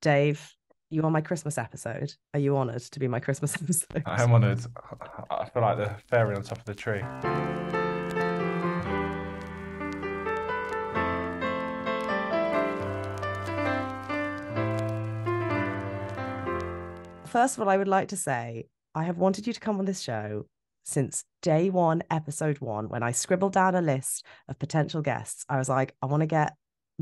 Dave, you on my Christmas episode? Are you honoured to be my Christmas episode? I am honoured. I feel like the fairy on top of the tree. First of all, I would like to say I have wanted you to come on this show since day one, episode one, when I scribbled down a list of potential guests. I was like, I want to get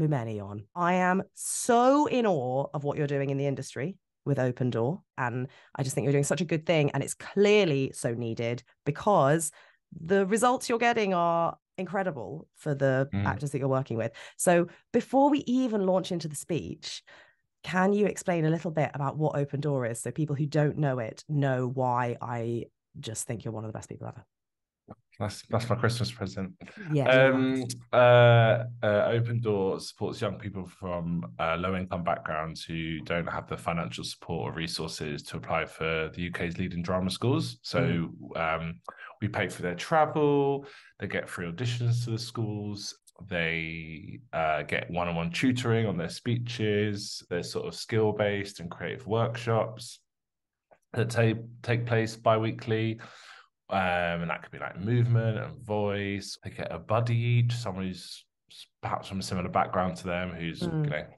Mumeni on. I am so in awe of what you're doing in the industry with Open Door. And I just think you're doing such a good thing. And it's clearly so needed because the results you're getting are incredible for the actors that you're working with. So before we even launch into the speech, can you explain a little bit about what Open Door is so people who don't know it know why I just think you're one of the best people ever? That's my Christmas present. Yeah. Open Door supports young people from low-income backgrounds who don't have the financial support or resources to apply for the UK's leading drama schools. So we pay for their travel, they get free auditions to the schools, they get one-on-one tutoring on their speeches, their sort of skill-based and creative workshops that take place bi-weekly. And that could be like movement and voice. They get a buddy each, someone who's perhaps from a similar background to them, who's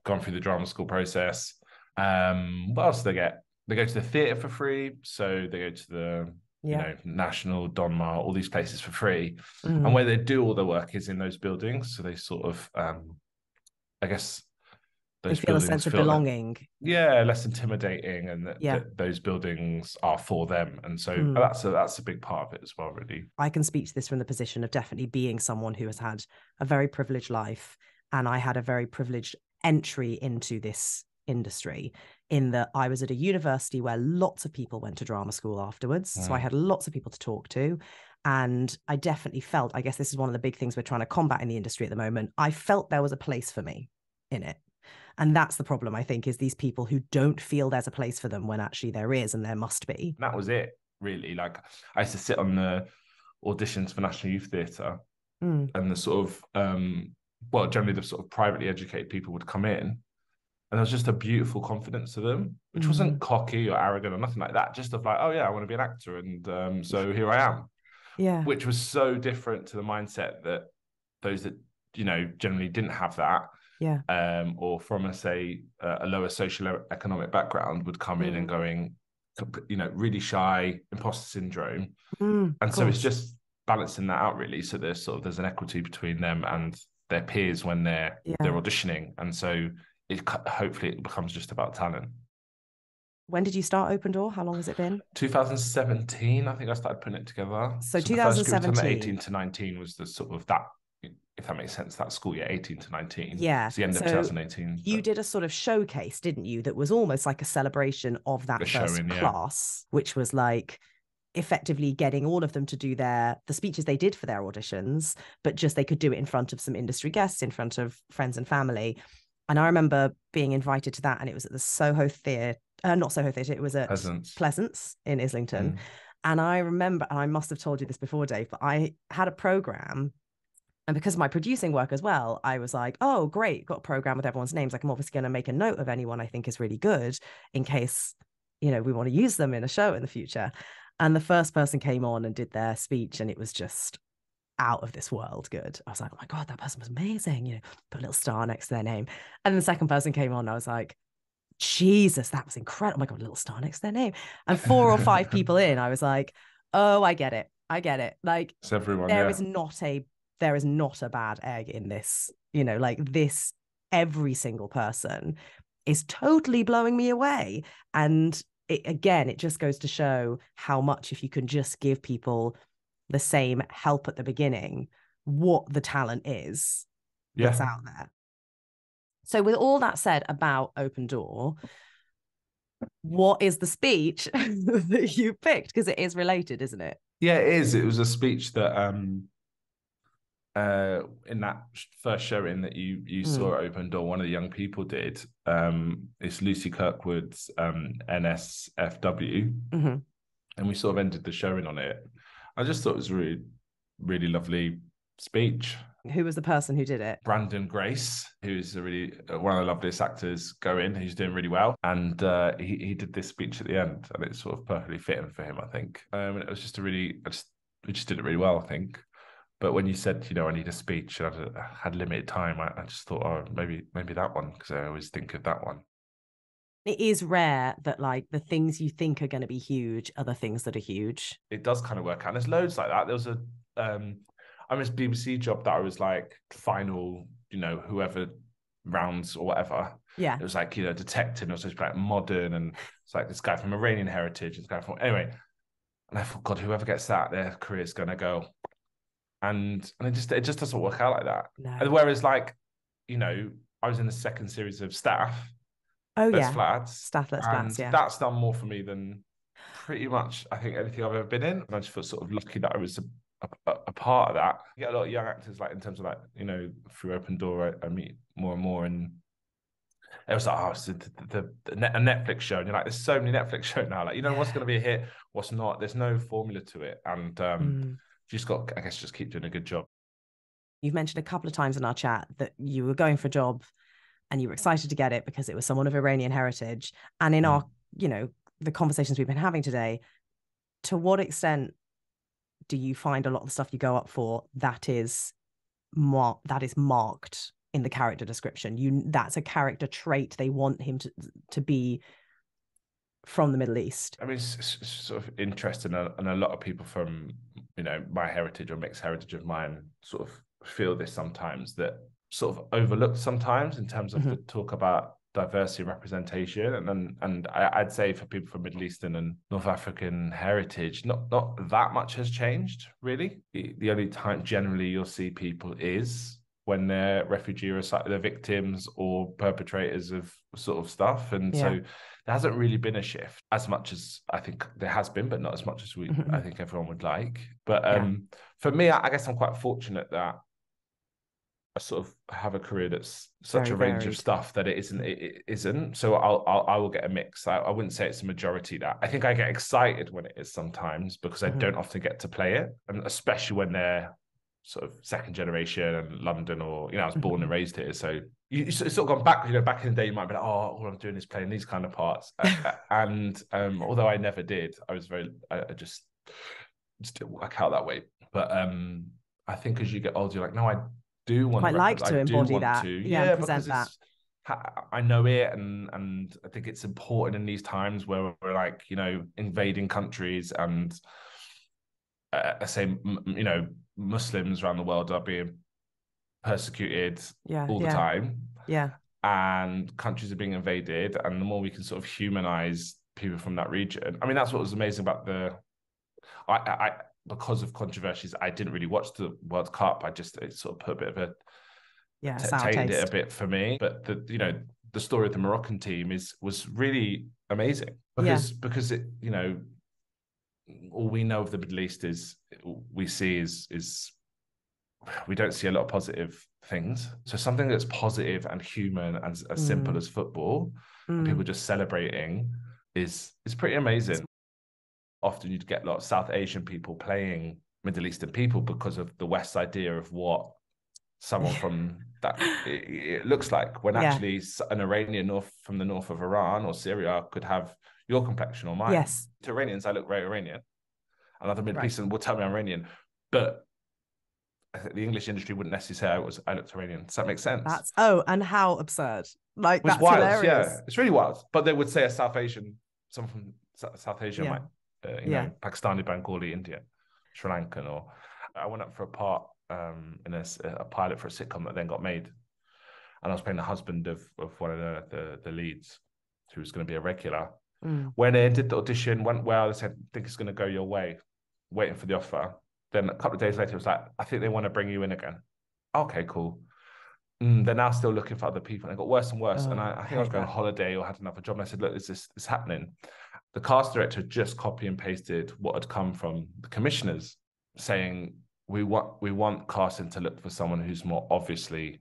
gone through the drama school process. What else do they get? They go to the theatre for free. So they go to the National, Donmar, all these places for free. And where they do all the work is in those buildings. So they sort of, I guess, they feel a sense of belonging. Less intimidating, and that those buildings are for them. And so that's a big part of it as well, really. I can speak to this from the position of definitely being someone who has had a very privileged life, and I had a very privileged entry into this industry in that I was at a university where lots of people went to drama school afterwards. So I had lots of people to talk to. And I definitely felt, I guess this is one of the big things we're trying to combat in the industry at the moment. I felt there was a place for me in it. And that's the problem, I think, is these people who don't feel there's a place for them when actually there is, and there must be. That was it, really. Like, I used to sit on the auditions for National Youth Theatre, and the sort of, generally the sort of privately educated people would come in, and there was just a beautiful confidence to them, which wasn't cocky or arrogant or nothing like that, just of like, oh yeah, I want to be an actor, and so here I am. Yeah. Which was so different to the mindset that those that, generally didn't have that, or from a lower socioeconomic background would come in and going, really shy, imposter syndrome, and so it's just balancing that out, really. So there's an equity between them and their peers when they're auditioning, and so hopefully it becomes just about talent. When did you start Open Door? How long has it been? 2017, I think I started putting it together. So 2017, 18 to 19 was the sort of that, if that makes sense, that school year, 18 to 19. Yeah. It's the end of 2018. You did a sort of showcase, didn't you? That was almost like a celebration of that first class, which was like effectively getting all of them to do the speeches they did for their auditions, but just they could do it in front of some industry guests, in front of friends and family. And I remember being invited to that, and it was at the Soho Theatre, not Soho Theatre, it was at Pleasance in Islington. And I remember, and I must have told you this before, Dave, but I had a programme. And because of my producing work as well, I was like, oh, great, got a program with everyone's names. Like, I'm obviously going to make a note of anyone I think is really good in case, we want to use them in a show in the future. And the first person came on and did their speech, and it was just out of this world good. I was like, oh my God, that person was amazing. Put a little star next to their name. And the second person came on, I was like, Jesus, that was incredible. Oh my God, a little star next to their name. And 4 or 5 people in, I was like, oh, I get it. Like, it's everyone, there is not a bad egg in this, like this, every single person is totally blowing me away. And it just goes to show how much, if you can just give people the same help at the beginning, what the talent is that's out there. So with all that said about Open Door, what is the speech that you picked? Because it is related, isn't it? Yeah, it is. It was a speech that in that first showing that you saw at Open Door, one of the young people did. It's Lucy Kirkwood's NSFW, and we sort of ended the showing on it. I just thought it was a really, really lovely speech. Who was the person who did it? Brandon Grace, who's a really one of the loveliest actors going. He's doing really well, and he did this speech at the end, and it's sort of perfectly fitting for him, I think. It was just we just did it really well, I think. But when you said, I need a speech, and I had limited time, I just thought, oh, maybe that one, because I always think of that one. It is rare that like the things you think are going to be huge are the things that are huge. It does kind of work out. And there's loads like that. There was I was BBC job that I was like final, whoever rounds or whatever. Yeah. It was like, detective, and it was just like modern, and it's like this guy from Iranian heritage, this guy from anyway. And I thought, God, whoever gets that, their career's gonna go. And it just doesn't work out like that. No. And whereas like, I was in the second series of Stath. Oh, Let's yeah. Flats. Stath, Let's Flats, yeah. That's done more for me than pretty much, I think, anything I've ever been in. And I just feel sort of lucky that I was a part of that. You get a lot of young actors, like in terms of like, through Open Door, I meet more and more. And it was like, oh, it's a Netflix show. And you're like, there's so many Netflix shows now. Like, what's going to be a hit, what's not. There's no formula to it. And you just got, I guess, just keep doing a good job. You've mentioned a couple of times in our chat that you were going for a job and you were excited to get it because it was someone of Iranian heritage. And in our, the conversations we've been having today, to what extent do you find a lot of the stuff you go up for that is marked in the character description? That's a character trait they want him to be from the Middle East. I mean, it's sort of interesting, and a lot of people from my heritage or mixed heritage of mine sort of feel this sometimes, that sort of overlooked sometimes in terms of the talk about diversity and representation, and I'd say for people from Middle Eastern and North African heritage, not that much has changed really. The only time generally you'll see people is when they're refugee or they're victims or perpetrators of sort of stuff, and so there hasn't really been a shift as much as I think there has been, but not as much as I think everyone would like. But for me, I guess I'm quite fortunate that I sort of have a career that's such a range of stuff that it isn't. So I will get a mix. I wouldn't say it's a majority that. I think I get excited when it is sometimes because I don't often get to play it, and especially when they're sort of second generation and London, or I was born and raised here. So you sort of gone back, back in the day, you might be like, oh, all I'm doing is playing these kind of parts. And although I never did, I just didn't work out that way. But I think as you get older, you're like, no, I do want quite like to embody that, and present that. I know it, and I think it's important in these times where we're like, invading countries, and I say, Muslims around the world are being persecuted all the time. Yeah. And countries are being invaded, and the more we can sort of humanize people from that region. I mean, that's what was amazing about I because of controversies, I didn't really watch the World Cup. It sort of put a bit of a tainted it a bit for me. But the story of the Moroccan team was really amazing because it, all we know of the Middle East is we don't see a lot of positive things. So something that's positive and human and as simple as football, and people just celebrating is pretty amazing. Often you'd get a lot of South Asian people playing Middle Eastern people because of the West's idea of what someone from that it looks like, when actually an Iranian from the north of Iran or Syria could have your complexion or mine. Yes. To Iranians, I look very Iranian. Another Middle Eastern will tell me I'm Iranian, but I think the English industry wouldn't necessarily say I looked Iranian. Does that make sense? And how absurd! Like, that's wild, hilarious. Yeah, it's really wild. But they would say a South Asian, someone from South Asia might. Pakistani, Bengali, Indian, Sri Lankan. Or I went up for a part in a pilot for a sitcom that then got made, and I was playing the husband of one of the leads, who was going to be a regular. When I did the audition, went well. They said, "I think it's going to go your way." Waiting for the offer. Then a couple of days later, it was like, "I think they want to bring you in again." Okay, cool. They're now still looking for other people, and it got worse and worse. And I think I was going on holiday or had another job, and I said, "Look, it's happening." The cast director just copy and pasted what had come from the commissioners, saying we want casting to look for someone who's more obviously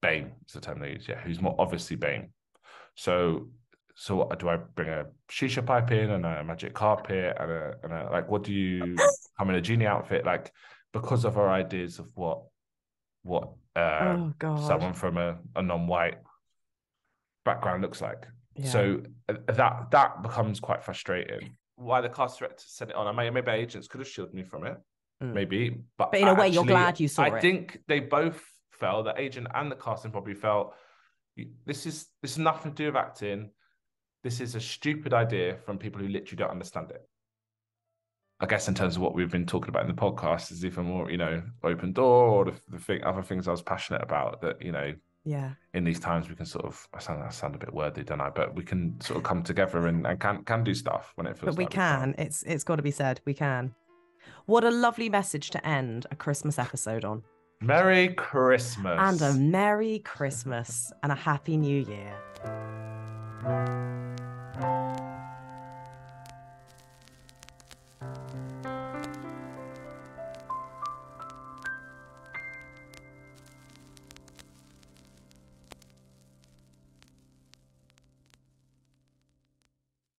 BAME. It's the term they use, who's more obviously BAME. So what, do I bring a shisha pipe in and a magic carpet and a like? What do you come in a genie outfit, like, because of our ideas of what what someone from a non-white background looks like. Yeah. So that becomes quite frustrating. Why the cast director sent it on? Maybe agents could have shielded me from it. Maybe. But in a way, you're glad you saw it. I think they both felt, the agent and the casting probably felt, this is nothing to do with acting. This is a stupid idea from people who literally don't understand it. I guess in terms of what we've been talking about in the podcast is even more, Open Door, or the other things I was passionate about that, in these times we can sort of, I sound a bit wordy, don't I? But we can sort of come together and can do stuff when it feels like we can. It's got to be said, we can. What a lovely message to end a Christmas episode on. Merry Christmas. And a Merry Christmas and a Happy New Year.